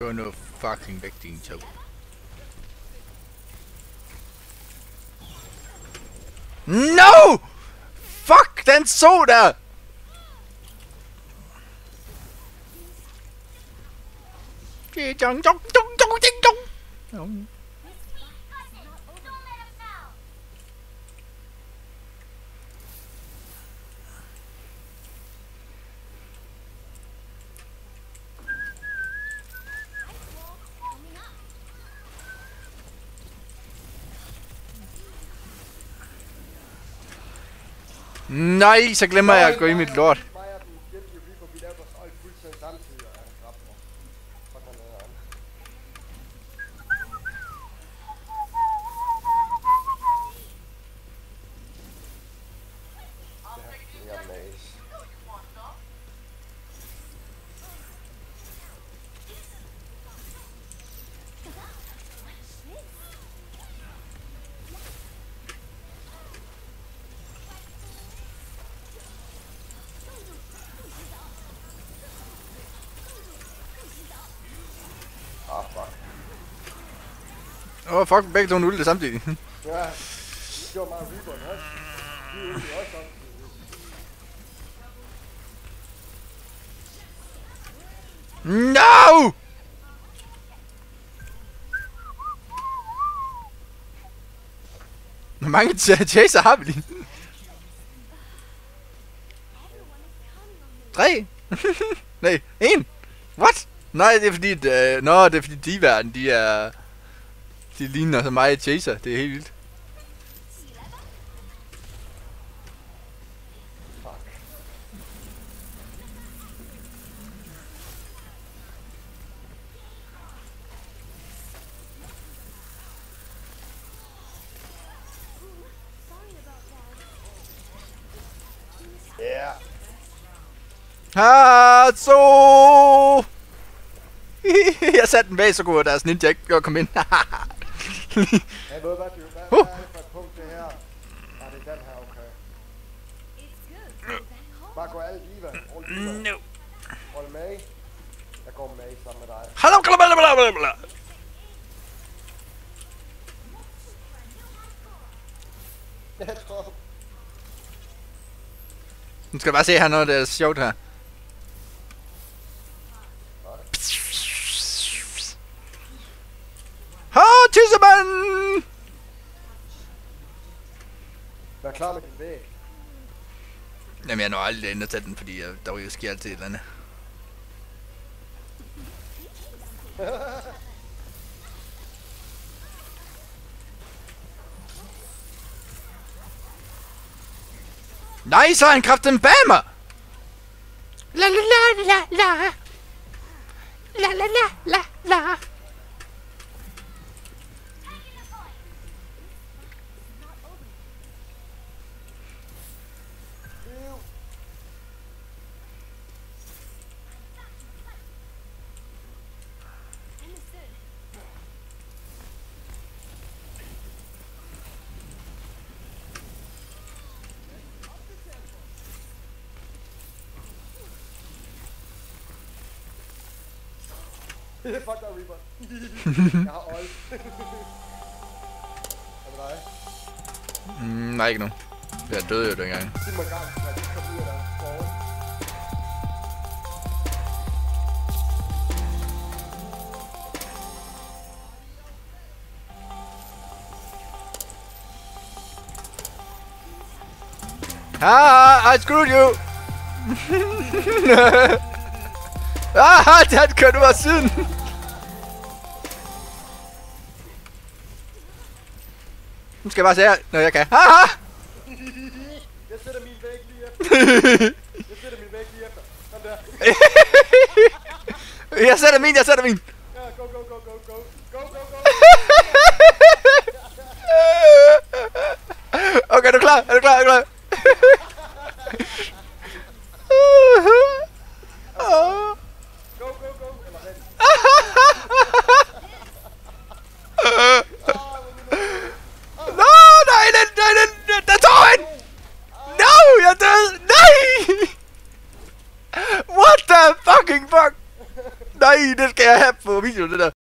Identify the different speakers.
Speaker 1: Gå nu fucking væk, din tog. No! Fuck, den så der! Nej, så glemmer jeg at gå i mit lort. Åh, fuck, begge to ulte samtidig.
Speaker 2: Ja, det gjorde meget Reborn også. De ulte også samtidig.
Speaker 1: No! Hvor mange chaser har vi lige? 3? Nej, 1? What? Nej, det er fordi, det er fordi de-verden, de ligner så meget chaser. Det er helt vildt.
Speaker 2: Ja.
Speaker 1: Så jeg satte den bag, så kunne deres ninja ikke komme ind.
Speaker 2: Jeg ved, hvad er det for et punkt det her? Ah, det er den her, okay. Bare gå alle diva.
Speaker 1: No.
Speaker 2: Hold med. Jeg går med sammen med dig.
Speaker 1: Hallo, blablabla.
Speaker 2: Jeg tror.
Speaker 1: Nu skal jeg bare se her noget, der er sjovt her. Tissemand!
Speaker 2: Vær klar med din væg.
Speaker 1: Jamen, jeg når aldrig ind og tage den, fordi der jo sker altid et eller andet. Nej, så er han kraften bag mig! La la la la la. La la la la la.
Speaker 2: Fuck dig, Reaper. Jeg har oil. Hvad med dig?
Speaker 1: Nej, ikke nu. Jeg døde jo dengang.
Speaker 2: Sig mig gang, at jeg kom ud af dig. Forward.
Speaker 1: I screwed you! Den kørte ud af siden! Nu skal jeg bare se her, når jeg kan.
Speaker 2: Jeg sætter min væg lige efter. Jeg sætter min væg lige efter. Sådan der.
Speaker 1: Jeg sætter min.
Speaker 2: Ja, go, go, go, go, go. Go, go, go.
Speaker 1: Okay, er du klar? Er du klar?
Speaker 2: Go, go, go. Eller vent.
Speaker 1: No, nej, der tog en! No, jeg døde! Nej! What the fucking fuck? Nej, det skal jeg have på video, det der.